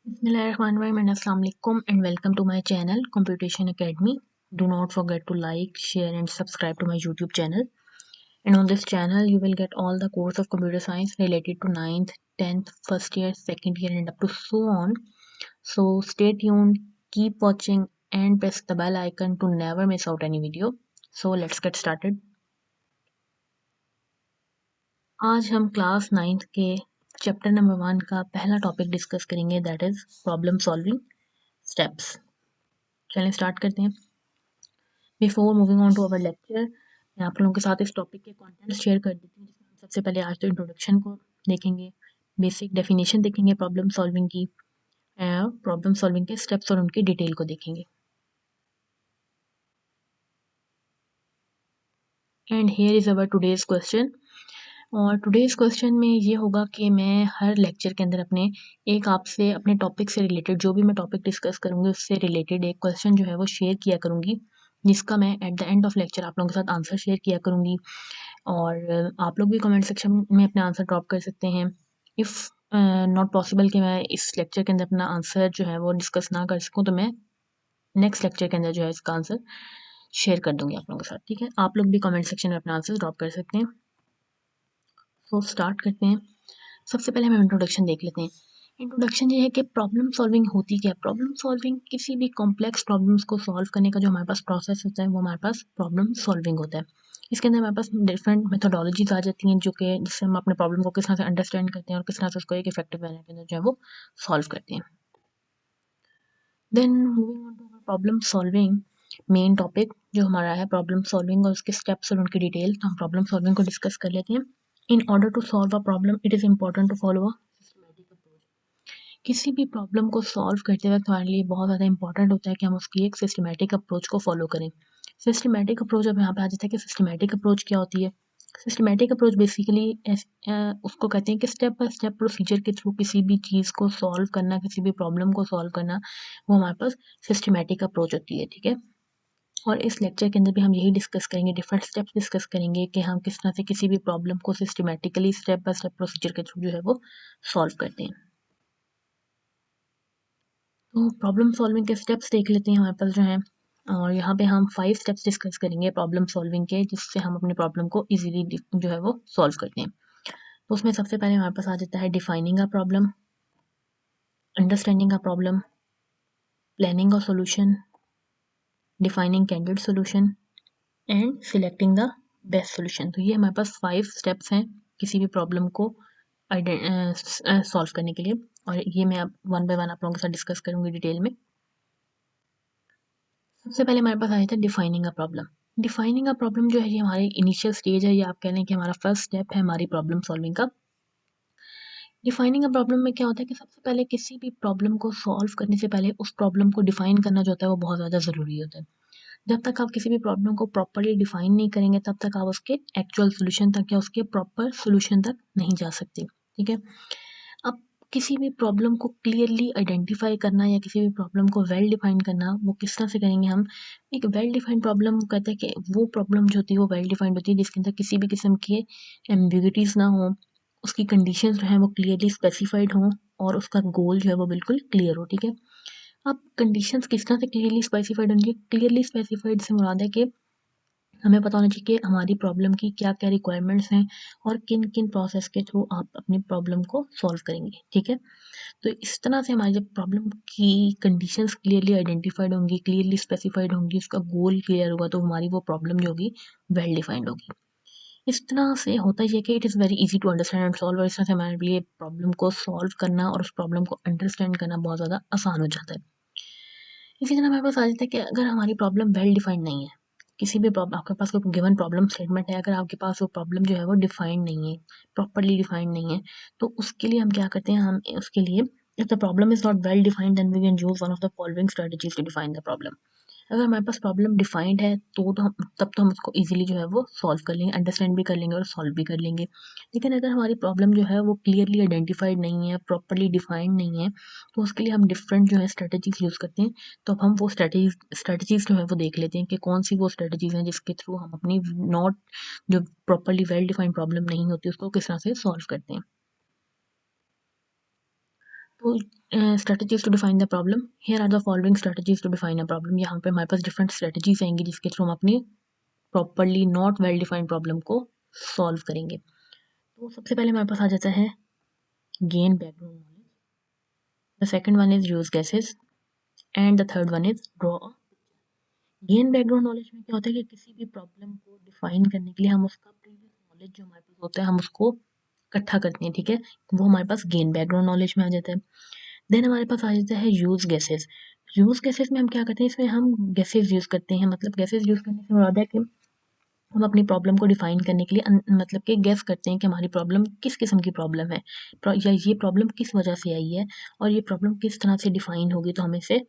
Bismillahirrahmanirrahim and Assalamualaikum and welcome to my channel Computation Academy. Do not forget to like, share and subscribe to my YouTube channel. And on this channel you will get all the course of computer science related to 9th, 10th, first year, second year and up to so on. So stay tuned, keep watching and press the bell icon to never miss out any video. So let's get started. आज हम class 9th के chapter number 1 का पहला topic discuss करेंगे, that is problem solving steps. चलें start करते हैं। Before moving on to our lecture, मैं आप लोगों के साथ इस टॉपिक के कंटेंट्स शेयर कर देती हूँ, जिसमें हम सबसे पहले आज तो इंट्रोडक्शन को देखेंगे, बेसिक डेफिनेशन देखेंगे प्रॉब्लम सॉल्विंग की, प्रॉब्लम सॉल्विंग के स्टेप्स और उनकी डिटेल को देखेंगे। And here is our today's question. और टुडेज़ क्वेश्चन में ये होगा कि मैं हर लेक्चर के अंदर एक आपसे अपने टॉपिक से रिलेटेड जो भी मैं टॉपिक डिस्कस करूँगी उससे रिलेटेड एक क्वेश्चन जो है वो शेयर किया करूँगी, जिसका मैं at the end of lecture आप लोगों के साथ आंसर शेयर किया करूँगी। और आप लोग भी कमेंट सेक्शन में अपना आंसर ड्रॉप कर सकते हैं। इफ़ नॉट पॉसिबल कि मैं इस लेक्चर के अंदर अपना आंसर जो है वो डिस्कस ना कर सकूँ, तो मैं नेक्स्ट लेक्चर के अंदर जो है इसका आंसर शेयर कर दूँगी आप लोगों के साथ, ठीक है? आप लोग भी कमेंट सेक्शन में अपना आंसर ड्रॉप कर सकते हैं। तो स्टार्ट करते हैं। सबसे पहले हम इंट्रोडक्शन देख लेते हैं। इंट्रोडक्शन ये है कि प्रॉब्लम सॉल्विंग होती क्या है। प्रॉब्लम सॉल्विंग किसी भी कॉम्प्लेक्स प्रॉब्लम्स को सॉल्व करने का जो हमारे पास प्रोसेस होता है वो हमारे पास प्रॉब्लम सॉल्विंग होता है। इसके अंदर हमारे पास डिफरेंट मेथोडोलॉजीज आ जाती हैं, जो कि जिससे हम अपने प्रॉब्लम को किस तरह से अंडरस्टैंड करते हैं और किस तरह से उसको एक इफेक्टिव मैनर के अंदर जो है वो सॉल्व करते हैं। Then moving on to problem solving, main topic जो हमारा है प्रॉब्लम सॉल्विंग और उसके स्टेप्स और उनकी डिटेल, तो हम प्रॉब्लम सॉल्विंग को डिस्कस कर लेते हैं। In order to solve a problem it is important to follow a systematic approach. किसी भी प्रॉब्लम को सॉल्व करते वक्त हमारे लिए बहुत ज़्यादा इंपॉर्टेंट होता है कि हम उसकी एक सिस्टमैटिक अप्रोच को फॉलो करें। सिस्टमैटिक अप्रोच अब यहाँ पे आ जाता है कि सिस्टमैटिक अप्रोच क्या होती है। सिस्टमैटिक अप्रोच बेसिकली उसको कहते हैं कि स्टेप बाय स्टेप प्रोसीजर के थ्रू किसी भी चीज़ को सॉल्व करना, किसी भी प्रॉब्लम को सॉल्व करना, वो हमारे पास सिस्टमैटिक अप्रोच होती है, ठीक है? और इस लेक्चर के अंदर भी हम यही डिस्कस करेंगे, डिफरेंट स्टेप्स डिस्कस करेंगे कि हम किस तरह से किसी भी प्रॉब्लम को systematically step by step procedure के थ्रू जो है वो सॉल्व करते हैं। तो प्रॉब्लम सॉल्विंग के स्टेप्स देख लेते हैं हमारे पास जो हैं, और यहाँ पे हम 5 स्टेप्स डिस्कस करेंगे प्रॉब्लम सॉल्विंग के, जिससे हम अपने प्रॉब्लम को इजीली जो है वो सॉल्व करते हैं। तो उसमें सबसे पहले हमारे पास आ जाता है defining a problem, understanding a problem, planning a solution, defining candidate solution and selecting the best solution. तो ये हमारे पास 5 स्टेप्स हैं किसी भी प्रॉब्लम को सॉल्व करने के लिए, और ये मैं अब वन बाय वन आप लोगों के साथ डिस्कस करूँगी डिटेल में। सबसे पहले हमारे पास आया था defining a problem. Defining a problem जो है ये हमारी इनिशियल स्टेज है, या आप कह लें कि हमारा फर्स्ट स्टेप है हमारी प्रॉब्लम सॉल्विंग का। डिफाइनिंग अ प्रॉब्लम में क्या होता है कि सबसे पहले किसी भी प्रॉब्लम को सॉल्व करने से पहले उस प्रॉब्लम को डिफाइन करना जो होता है वो बहुत ज़्यादा ज़रूरी होता है। जब तक आप किसी भी प्रॉब्लम को प्रॉपर्ली डिफाइन नहीं करेंगे, तब तक आप उसके एक्चुअल सॉल्यूशन तक या उसके प्रॉपर सॉल्यूशन तक नहीं जा सकते, ठीक है? अब किसी भी प्रॉब्लम को क्लियरली आइडेंटिफाई करना या किसी भी प्रॉब्लम को वेल डिफाइन करना, वो किस तरह से करेंगे हम। एक वेल डिफाइंड प्रॉब्लम कहते हैं कि वो प्रॉब्लम जो होती है वो वेल डिफाइंड होती है जिसके अंदर किसी भी किस्म के एम्बिग्यूटीज ना हो, उसकी कंडीशंस जो हैं वो क्लियरली स्पेसिफाइड हों, और उसका गोल जो है वो बिल्कुल क्लियर हो, ठीक है? अब कंडीशंस किस तरह से क्लियरली स्पेसिफाइड होंगी। क्लियरली स्पेसिफाइड से मुराद है कि हमें पता होना चाहिए कि हमारी प्रॉब्लम की क्या-क्या रिक्वायरमेंट्स हैं और किन-किन प्रोसेस के थ्रू आप अपनी प्रॉब्लम को सॉल्व करेंगे, ठीक है? तो इस तरह से हमारी जब प्रॉब्लम की कंडीशंस क्लियरली आइडेंटिफाइड होंगी, क्लियरली स्पेसिफाइड होंगी, उसका गोल क्लियर होगा, तो हमारी वो प्रॉब्लम जो होगी वेल डिफाइंड होगी। इस तरह से होता ये है कि it is very easy to understand and solve, और इस तरह से हमारे लिए प्रॉब्लम को सॉल्व करना और उस प्रॉब्लम को अंडरस्टैंड करना बहुत ज़्यादा आसान हो जाता है। इसी तरह हमारे पास आ जाता है कि अगर हमारी प्रॉब्लम वेल डिफाइंड नहीं है, किसी भी प्रॉब्लम आपके पास कोई गिवन प्रॉब्लम स्टेटमेंट है, अगर आपके पास वो प्रॉब्लम जो है वो डिफाइंड नहीं है, प्रॉपर्ली डिफाइंड नहीं है, तो उसके लिए हम क्या करते हैं, हम उसके लिए if the problem is not well defined then we can use one of the following strategies to define the problem. अगर हमारे पास प्रॉब्लम डिफाइंड है तो हम तब तो हम उसको इजीली जो है वो सॉल्व कर लेंगे, अंडरस्टैंड भी कर लेंगे और सॉल्व भी कर लेंगे। लेकिन अगर हमारी प्रॉब्लम जो है वो क्लियरली आइडेंटिफाइड नहीं है, प्रॉपर्ली डिफाइंड नहीं है, तो उसके लिए हम डिफरेंट जो है स्ट्रेटजीज यूज़ करते हैं। तो अब हम वो स्ट्रेटजीज जो है वो देख लेते हैं कि कौन सी वो स्ट्रेटजीज हैं जिसके थ्रू हम अपनी नॉट जो प्रॉपर्ली वेल डिफाइंड प्रॉब्लम नहीं होती उसको किस तरह से सॉल्व करते हैं। तो strategies to define the problem, here are the following strategies to define a problem. यहाँ पे हमारे पास डिफरेंट स्ट्रेटजीज आएंगी जिसके थ्रू हम अपनी properly not well defined problem को सॉल्व करेंगे। तो सबसे पहले हमारे पास आ जाता है gain background knowledge, the second one is use guesses and the third one is draw. Gain background knowledge में क्या होता है कि किसी भी प्रॉब्लम को डिफाइन करने के लिए हम उसका प्रीवियस नॉलेज जो हमारे पास होता है हम उसको इकट्ठा करते हैं, ठीक है, वो हमारे पास गेन बैकग्राउंड नॉलेज में आ जाता है। देन हमारे पास आ जाता है यूज गेसेस। यूज गेसेस में हम क्या करते हैं, इसमें हम गेसेस यूज करते हैं, मतलब गेसेस यूज करने से मुराद है कि हम अपनी प्रॉब्लम को डिफाइन करने के लिए मतलब कि गेस करते हैं कि हमारी प्रॉब्लम किस किस्म की प्रॉब्लम है, या ये प्रॉब्लम किस वजह से आई है और ये प्रॉब्लम किस तरह से डिफाइन होगी, तो हमें से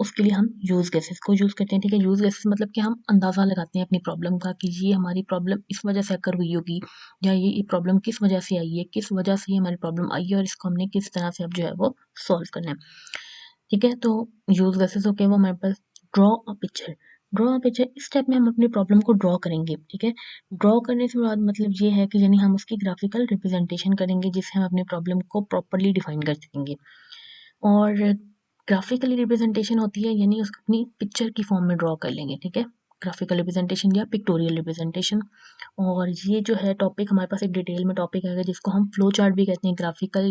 उसके लिए हम यूज गेसेस को यूज करते हैं, ठीक है। यूज गेसेस मतलब कि हम अंदाजा लगाते हैं अपनी प्रॉब्लम का कि ये हमारी प्रॉब्लम इस वजह से अकर हुई होगी, या ये प्रॉब्लम किस वजह से आई है, किस वजह से ये हमारी प्रॉब्लम आई है और इसको हमने किस तरह से अब जो है वो सॉल्व करना है, ठीक है। तो यूज गेसेस होके वो हमारे पास draw a picture. Draw a picture, इस स्टेप में हम अपनी प्रॉब्लम को ड्रॉ करेंगे, ठीक है। ड्रॉ करने से बाद मतलब ये है कि यानी हम उसकी ग्राफिकल रिप्रेजेंटेशन करेंगे जिससे हम अपनी प्रॉब्लम को प्रॉपरली डिफाइन कर सकेंगे। और ग्राफिकली रिप्रेजेंटेशन होती है यानी उसको अपनी पिक्चर की फॉर्म में ड्रॉ कर लेंगे, ठीक है, ग्राफिकल रिप्रेजेंटेशन या पिक्टोरियल रिप्रेजेंटेशन। और ये जो है टॉपिक हमारे पास एक डिटेल में टॉपिक आएगा जिसको हम फ्लो चार्ट भी कहते हैं। ग्राफिकल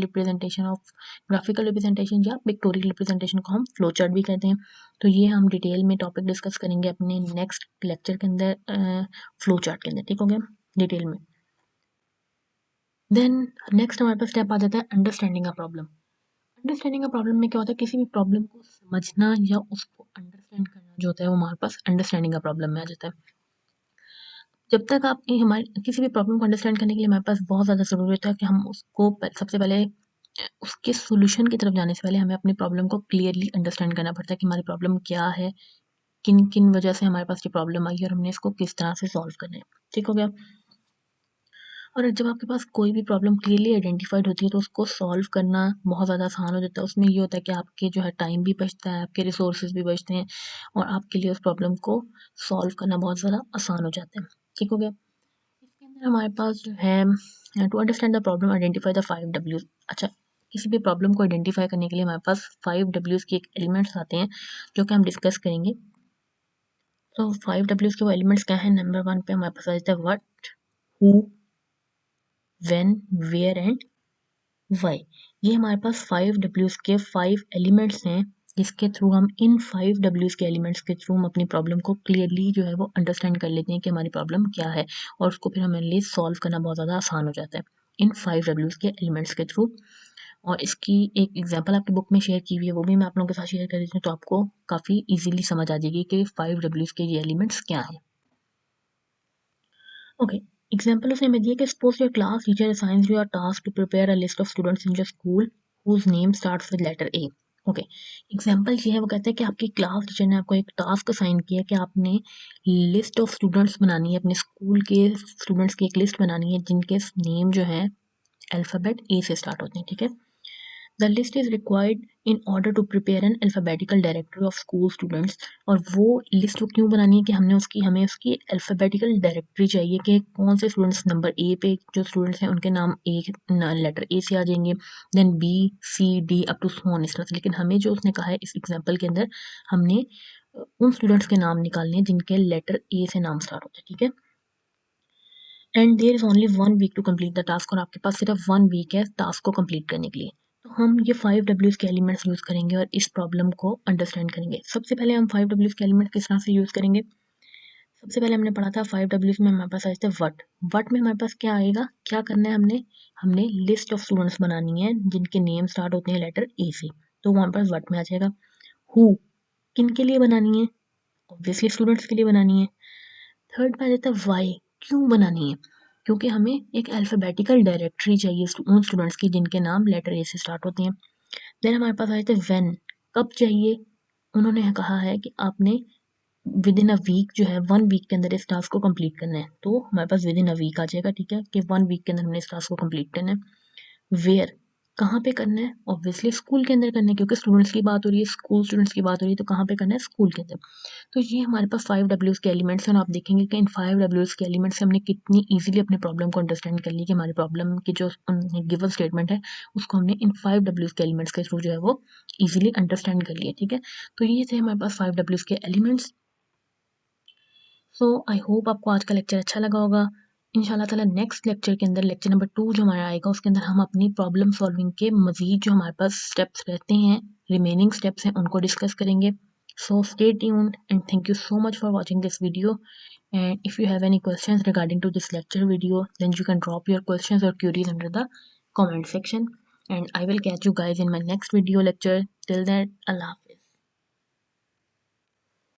रिप्रेजेंटेशन या पिक्टोरियल रिप्रेजेंटेशन को हम फ्लो चार्ट भी कहते हैं। तो ये हम डिटेल में टॉपिक डिस्कस करेंगे अपने नेक्स्ट लेक्चर के अंदर, फ्लो चार्ट के अंदर, ठीक हो गया, डिटेल में। देन नेक्स्ट हमारे पास स्टेप आ जाता है अंडरस्टैंडिंग अ प्रॉब्लम। अंडरस्टैंडिंग का प्रॉब्लम में क्या होता है, किसी भी प्रॉब्लम को समझना या उसको अंडरस्टैंड करना जो होता है वो हमारे पास अंडरस्टैंडिंग का प्रॉब्लम में आ जाता है। जब तक आप हमारे किसी भी प्रॉब्लम को अंडरस्टैंड करने के लिए हमारे पास बहुत ज़्यादा ज़रूरी होता है कि हम उसको सबसे पहले उसके सोल्यूशन की तरफ जाने से पहले हमें अपनी प्रॉब्लम को क्लियरली अंडरस्टैंड करना पड़ता है कि हमारी प्रॉब्लम क्या है, किन किन वजह से हमारे पास ये प्रॉब्लम आई और हमने इसको किस तरह से सॉल्व करना है, ठीक हो गया। और जब आपके पास कोई भी प्रॉब्लम क्लियरली आइडेंटिफाइड होती है तो उसको सॉल्व करना बहुत ज़्यादा आसान हो जाता है। उसमें ये होता है कि आपके जो है टाइम भी बचता है, आपके रिसोर्सेज भी बचते हैं और आपके लिए उस प्रॉब्लम को सॉल्व करना बहुत ज़्यादा आसान हो जाता है, ठीक हो गया। इसके अंदर हमारे पास जो है to understand the problem identify the 5 Ws। अच्छा, किसी भी प्रॉब्लम को आइडेंटिफाई करने के लिए हमारे पास 5 Ws के एक एलिमेंट्स आते हैं जो कि हम डिस्कस करेंगे। तो 5 Ws के वो एलिमेंट्स क्या हैं, नंबर 1 पे हमारे पास आ जाता है what, who, when, where and why. ये हमारे पास 5 Ws के 5 एलिमेंट्स हैं जिसके थ्रू हम इन 5 Ws के एलिमेंट्स के थ्रू हम अपनी प्रॉब्लम को क्लियरली जो है वो अंडरस्टैंड कर लेते हैं कि हमारी प्रॉब्लम क्या है और उसको फिर हमारे लिए सॉल्व करना बहुत ज़्यादा आसान हो जाता है इन 5 Ws के एलिमेंट्स के थ्रू। और इसकी एक एग्जांपल आपकी बुक में शेयर की हुई है, वो भी मैं आप लोगों के साथ शेयर कर देती हूँ तो आपको काफ़ी इजीली समझ आ जाएगी कि 5 Ws के ये एलिमेंट्स क्या हैं। ओके, एग्जाम्पल उसने हमें दिया कि suppose your class teacher assigns you a task to prepare a list of students in your school whose name starts with letter A. Okay, example ये है, वो कहते हैं कि आपकी क्लास टीचर ने आपको एक टास्क असाइन किया कि आपने लिस्ट ऑफ स्टूडेंट्स बनानी है, अपने स्कूल के स्टूडेंट्स की एक लिस्ट बनानी है जिनके नेम जो है अल्फ़ाबेट ए से स्टार्ट होते हैं, ठीक है। The list is required in order to prepare an alphabetical directory of school students. और वो लिस्ट क्यों बनानी है कि हमें उसकी अल्फ़ाबेटिकल डायरेक्टरी चाहिए कि कौन से स्टूडेंट्स नंबर ए पे जो स्टूडेंट्स हैं उनके नाम ए लेटर ए से आ जाएंगे, then B C D up to so on इस तरह से। लेकिन हमें जो उसने कहा है इस एग्जाम्पल के अंदर हमने उन स्टूडेंट्स के नाम निकालने हैं जिनके लेटर ए से नाम स्टार्ट होते हैं, ठीक है। And there is only 1 week to complete the task, और आपके पास सिर्फ 1 वीक है टास्क को कंप्लीट करने के लिए। तो हम ये 5 Ws के एलिमेंट्स यूज़ करेंगे और इस प्रॉब्लम को अंडरस्टैंड करेंगे। सबसे पहले हम 5 Ws के एलिमेंट्स किस तरह से यूज़ करेंगे, सबसे पहले हमने पढ़ा था 5 Ws में हमारे पास आए थे वट। वट में हमारे पास क्या आएगा, क्या करना है, हमने हमने लिस्ट ऑफ स्टूडेंट्स बनानी है जिनके नेम स्टार्ट होते हैं लेटर ए से, तो हमारे पास वट में आ जाएगा। हु, किन के लिए बनानी है, ऑब्वियसली स्टूडेंट्स के लिए बनानी है। थर्ड पे आ जाता है वाई, क्यों बनानी है, क्योंकि हमें एक अल्फ़ाबेटिकल डायरेक्टरी चाहिए उन स्टूडेंट्स की जिनके नाम लेटर ए से स्टार्ट होते हैं। देन हमारे पास आए थे व्हेन, कब चाहिए, उन्होंने कहा है कि आपने विद इन अ वीक जो है 1 वीक के अंदर इस टास्क को कंप्लीट करना है, तो हमारे पास विद इन अ वीक आ जाएगा, ठीक है, कि 1 वीक के अंदर हमने इस टास्क को कंप्लीट करना है। वेयर, कहाँ पे करना है? ऑब्वियसली स्कूल के अंदर करना है, क्योंकि स्टूडेंट्स की बात हो रही है, स्कूल स्टूडेंट्स की बात हो रही है, तो कहाँ पे करना है? स्कूल के अंदर। तो ये हमारे पास 5 डब्ल्यूज़ के एलिमेंट्स हैं और आप देखेंगे कि इन 5 डब्ल्यूज़ के एलिमेंट्स से हमने कितनी ईज़िली अपने प्रॉब्लम को अंडरस्टैंड कर ली कि हमारी प्रॉब्लम की जो गिवन स्टेटमेंट है, उसको हमने इन 5 डब्ल्यूज़ के एलिमेंट्स के थ्रू जो है वो ईज़िली अंडरस्टैंड कर लिया, ठीक है? तो ये थे हमारे पास 5 डब्ल्यूज़ के एलिमेंट्स। सो आई होप आपको आज का लेक्चर अच्छा लगा होगा। इंशाल्लाह ताला नेक्स्ट लेक्चर के अंदर, लेक्चर नंबर 2 जो हमारा आएगा, उसके अंदर हम अपनी प्रॉब्लम सॉल्विंग के मज़ीद जो हमारे पास स्टेप्स रहते हैं, रिमेनिंग स्टेप्स हैं, उनको डिस्कस करेंगे। So stay tuned and thank you so much for watching this video. And if you have any questions regarding to this lecture video, then you can drop your questions or queries under the comment section. And I will catch you guys in my next video lecture. Till then, Allah Hafiz.